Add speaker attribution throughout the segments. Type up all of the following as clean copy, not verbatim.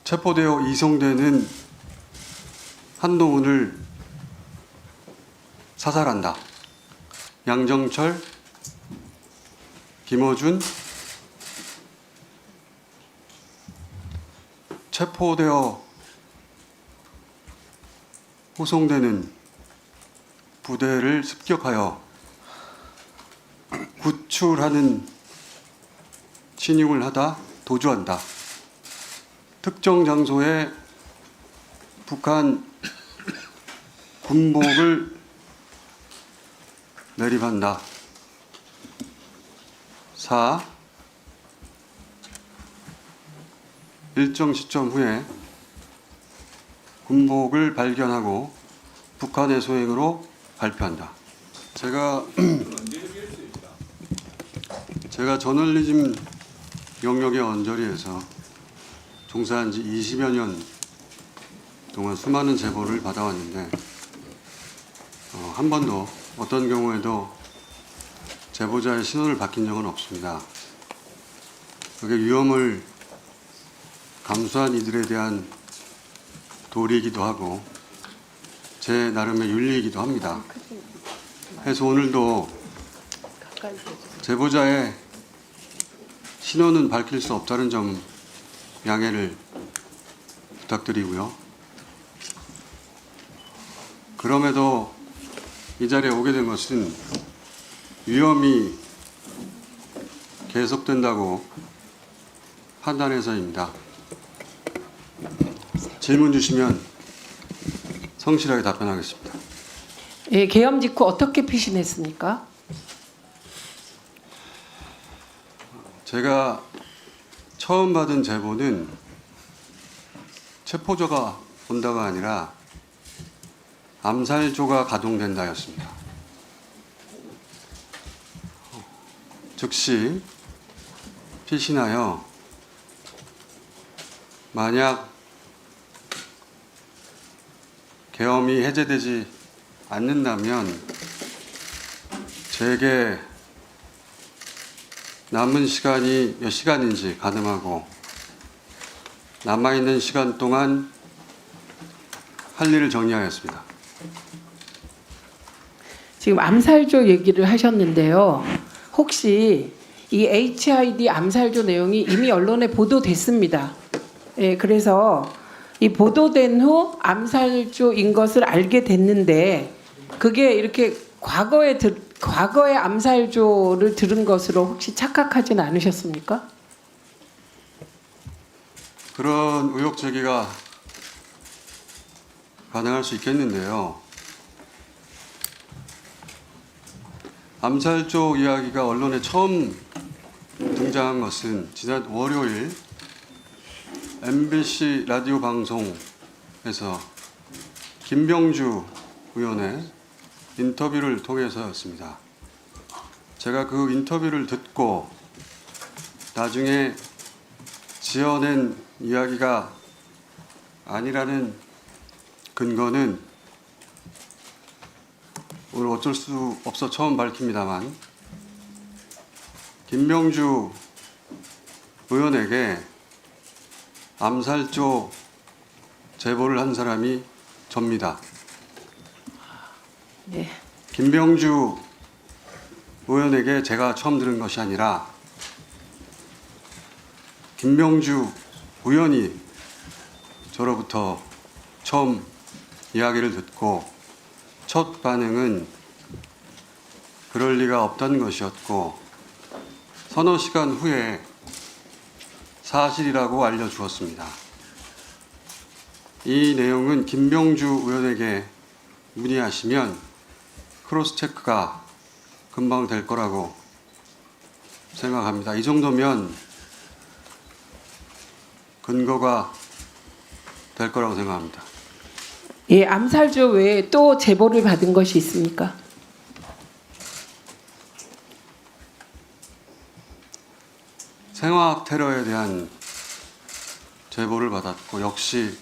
Speaker 1: 체포되어 이송되는 한동훈을 사살한다. 양정철, 김어준, 체포되어 호송되는 부대를 습격하여 구출하는 침입을 하다 도주한다. 특정 장소에 북한 군복을 매립한다. 4. 일정 시점 후에 군복을 발견하고 북한의 소행으로 발표한다. 제가 저널리즘 영역의 언저리에서 종사한 지 20여 년 동안 수많은 제보를 받아왔는데 한 번도 어떤 경우에도 제보자의 신원을 밝힌 적은 없습니다. 그게 위험을 감수한 이들에 대한 도리이기도 하고 제 나름의 윤리이기도 합니다. 그래서 오늘도 제보자의 신원은 밝힐 수 없다는 점 양해를 부탁드리고요. 그럼에도 이 자리에 오게 된 것은 위험이 계속된다고 판단해서입니다. 질문 주시면 성실하게 답변하겠습니다.
Speaker 2: 예, 계엄 직후 어떻게 피신했습니까?
Speaker 1: 제가 처음 받은 제보는 체포조가 온다가 아니라 암살조가 가동된다였습니다. 즉시 피신하여 만약 계엄이 해제되지 않는다면 제게 남은 시간이 몇 시간인지 가늠하고 남아있는 시간 동안 할 일을 정리하였습니다.
Speaker 2: 지금 암살조 얘기를 하셨는데요. 혹시 이 HID 암살조 내용이 이미 언론에 보도됐습니다. 예, 그래서 이 보도된 후 암살조인 것을 알게 됐는데 그게 이렇게 과거의 암살조를 들은 것으로 혹시 착각하지는 않으셨습니까?
Speaker 1: 그런 의혹 제기가 가능할 수 있겠는데요. 암살조 이야기가 언론에 처음 등장한 것은 지난 월요일 MBC 라디오 방송에서 김병주 의원의 인터뷰를 통해서였습니다. 제가 그 인터뷰를 듣고 나중에 지어낸 이야기가 아니라는 근거는 오늘 어쩔 수 없어 처음 밝힙니다만 김병주 의원에게 암살조 제보를 한 사람이 접니다.
Speaker 2: 네.
Speaker 1: 김병주 의원에게 제가 처음 들은 것이 아니라 김병주 의원이 저로부터 처음 이야기를 듣고 첫 반응은 그럴 리가 없다는 것이었고 서너 시간 후에 사실이라고 알려주었습니다. 이 내용은 김병주 의원에게 문의하시면 크로스 체크가 금방 될 거라고 생각합니다. 이 정도면 근거가 될 거라고 생각합니다.
Speaker 2: 예, 암살조 외에 또 제보를 받은 것이 있습니까?
Speaker 1: 생화학 테러에 대한 제보를 받았고 역시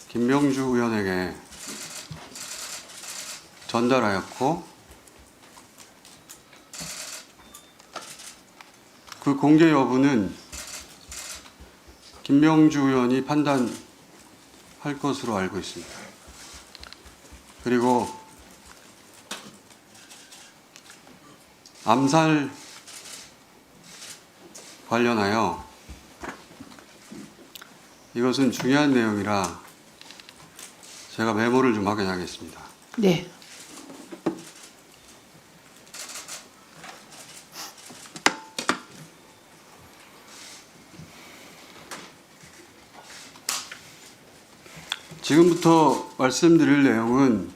Speaker 1: 김병주 의원에게 전달하였고 그 공개 여부는 김명주 의원이 판단할 것으로 알고 있습니다. 그리고 암살 관련하여 이것은 중요한 내용이라 제가 메모를 좀 확인하겠습니다.
Speaker 2: 네.
Speaker 1: 지금부터 말씀드릴 내용은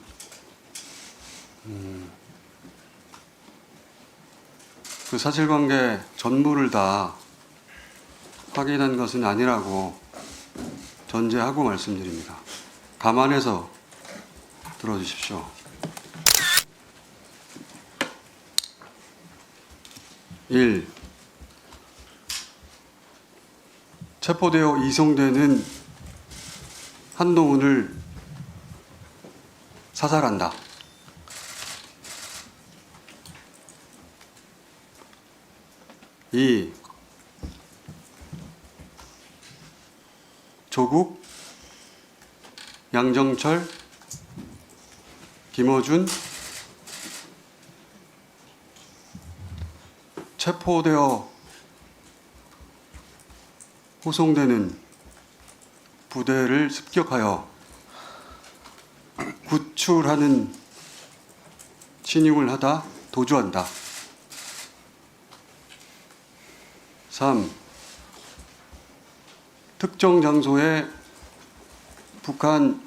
Speaker 1: 그 사실관계 전부를 다 확인한 것은 아니라고 전제하고 말씀드립니다. 감안해서 들어주십시오. 1. 체포되어 이송되는 한동훈을 사살한다. 2. 조국, 양정철, 김어준 체포되어 호송되는 부대를 습격하여 구출하는 신용을 하다 도주한다. 3. 특정 장소에 북한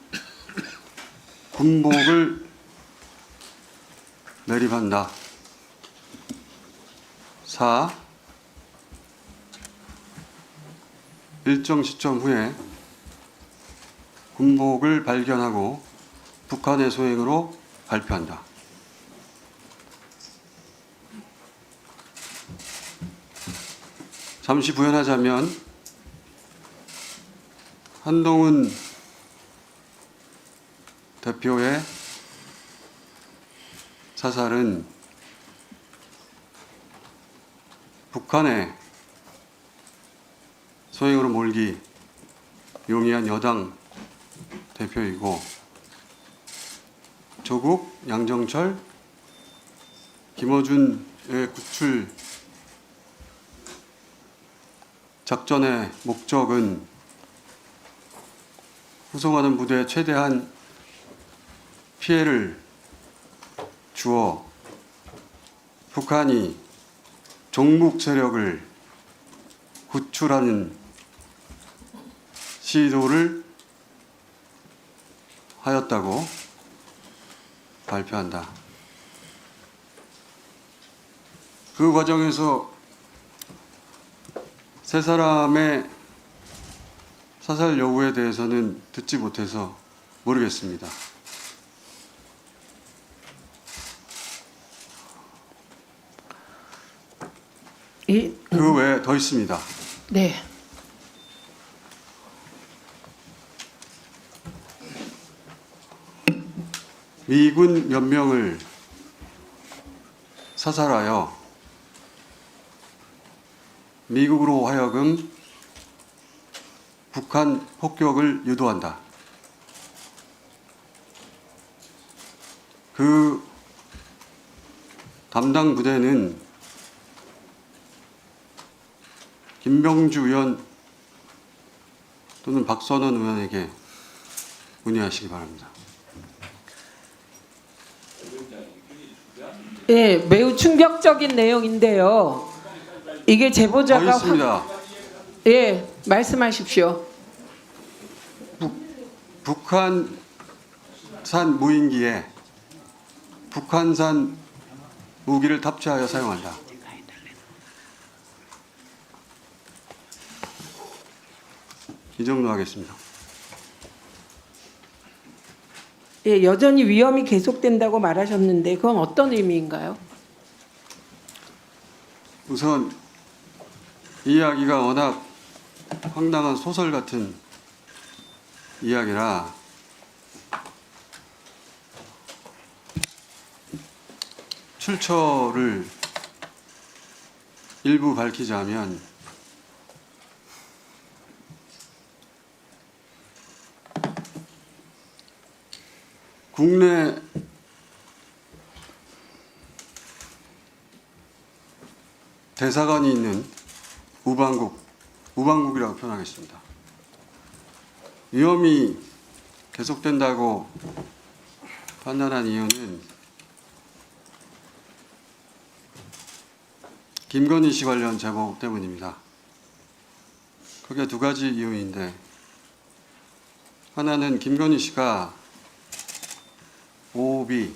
Speaker 1: 군복을 매립한다. 4. 일정 시점 후에 군복을 발견하고 북한의 소행으로 발표한다. 잠시 부연하자면 한동훈 대표의 사살은 북한의 소행으로 몰기 용이한 여당 대표이고 조국, 양정철, 김어준의 구출 작전의 목적은 후송하는 부대에 최대한 피해를 주어 북한이 종북 세력을 구출하는 시도를 하였다고 발표한다. 그 과정에서 세 사람의 사살 여부에 대해서는 듣지 못해서 모르겠습니다. 그 외에 더 있습니다.
Speaker 2: 네.
Speaker 1: 미군 몇 명을 사살하여 미국으로 하여금 북한 폭격을 유도한다. 그 담당 부대는 김병주 의원 또는 박선원 의원에게 문의하시기 바랍니다.
Speaker 2: 예, 매우 충격적인 내용인데요. 이게
Speaker 1: 더
Speaker 2: 제보자가
Speaker 1: 있습니다.
Speaker 2: 예, 말씀하십시오.
Speaker 1: 북한산 무인기에 북한산 무기를 탑재하여 사용한다. 이 정도 하겠습니다.
Speaker 2: 예, 여전히 위험이 계속된다고 말하셨는데 그건 어떤 의미인가요?
Speaker 1: 우선 이 이야기가 워낙 황당한 소설 같은 이야기라 출처를 일부 밝히자면 국내 대사관이 있는 우방국이라고 표현하겠습니다. 위험이 계속된다고 판단한 이유는 김건희 씨 관련 제보 때문입니다. 크게 두 가지 이유인데, 하나는 김건희 씨가 OB,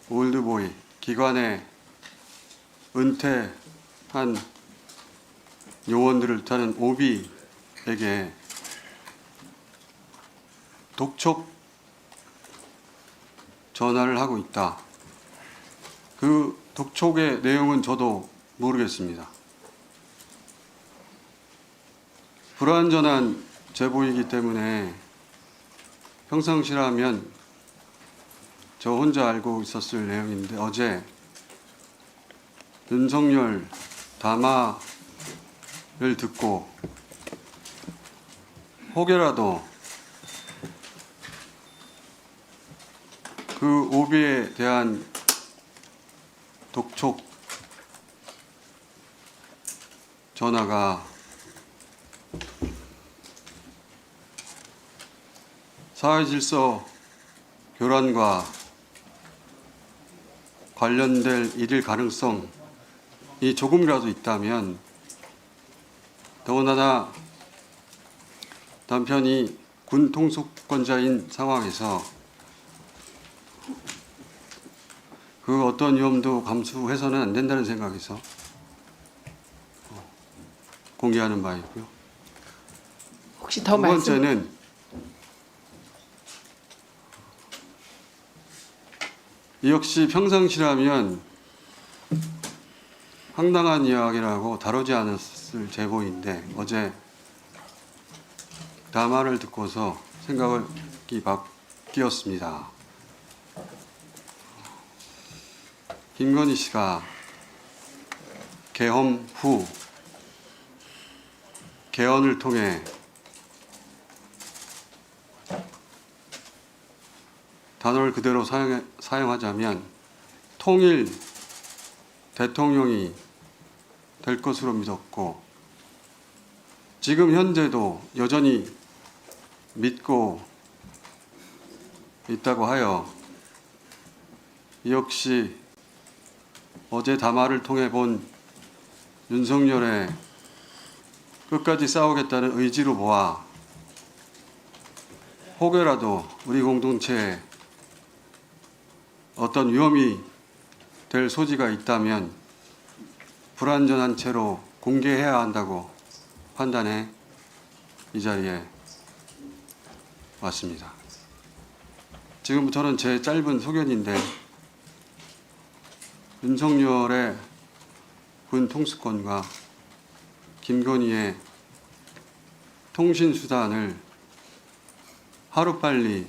Speaker 1: 올드보이, 기관에 은퇴한 요원들을 뜻하는 OB에게 독촉 전화를 하고 있다. 그 독촉의 내용은 저도 모르겠습니다. 불완전한 제보이기 때문에 평상시라면 저 혼자 알고 있었을 내용인데, 어제 윤석열 담화를 듣고 혹여라도 그 오비에 대한 독촉 전화가 사회질서 교란과 관련될 일일 가능성이 조금이라도 있다면, 더군다나 남편이 군 통수권자인 상황에서 그 어떤 위험도 감수해서는 안 된다는 생각에서 공개하는 바이고요.
Speaker 2: 혹시 더
Speaker 1: 두
Speaker 2: 말씀?
Speaker 1: 번째는 역시 평상시라면 황당한 이야기라고 다루지 않았을 제보인데, 어제 담화를 듣고서 생각이 바뀌었습니다. 김건희 씨가 계엄 후 개헌을 통해 단어를 그대로 사용하자면 통일 대통령이 될 것으로 믿었고, 지금 현재도 여전히 믿고 있다고 하여, 역시 어제 담화를 통해 본 윤석열의 끝까지 싸우겠다는 의지로 보아 혹여라도 우리 공동체에 어떤 위험이 될 소지가 있다면 불완전한 채로 공개해야 한다고 판단해 이 자리에 왔습니다. 지금부터는 제 짧은 소견인데, 윤석열의 군 통수권과 김건희의 통신수단을 하루빨리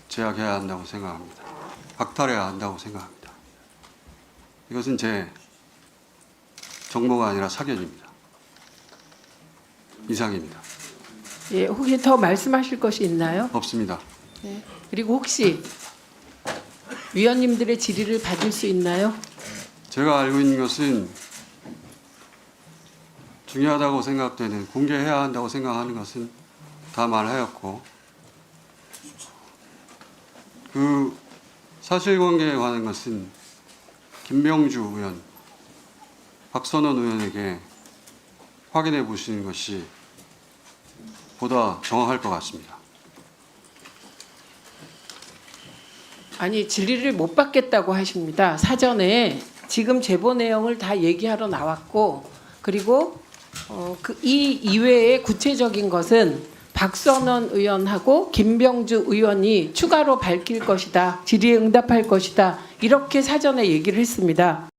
Speaker 1: 제약해야 한다고 생각합니다. 박탈해야 한다고 생각합니다. 이것은 제 정보가 아니라 사견입니다. 이상입니다.
Speaker 2: 예, 혹시 더 말씀하실 것이 있나요?
Speaker 1: 없습니다.
Speaker 2: 네. 그리고 혹시 위원님들의 질의를 받을 수 있나요?
Speaker 1: 제가 알고 있는 것은, 중요하다고 생각되는, 공개해야 한다고 생각하는 것은 다 말하였고, 그 사실관계에 관한 것은 김병주 의원, 박선원 의원에게 확인해 보시는 것이 보다 정확할 것 같습니다.
Speaker 2: 아니, 질의를 못 받겠다고 하십니다. 사전에 지금 제보 내용을 다 얘기하러 나왔고, 그리고 이 이외의 구체적인 것은 박선원 의원하고 김병주 의원이 추가로 밝힐 것이다, 질의에 응답할 것이다, 이렇게 사전에 얘기를 했습니다.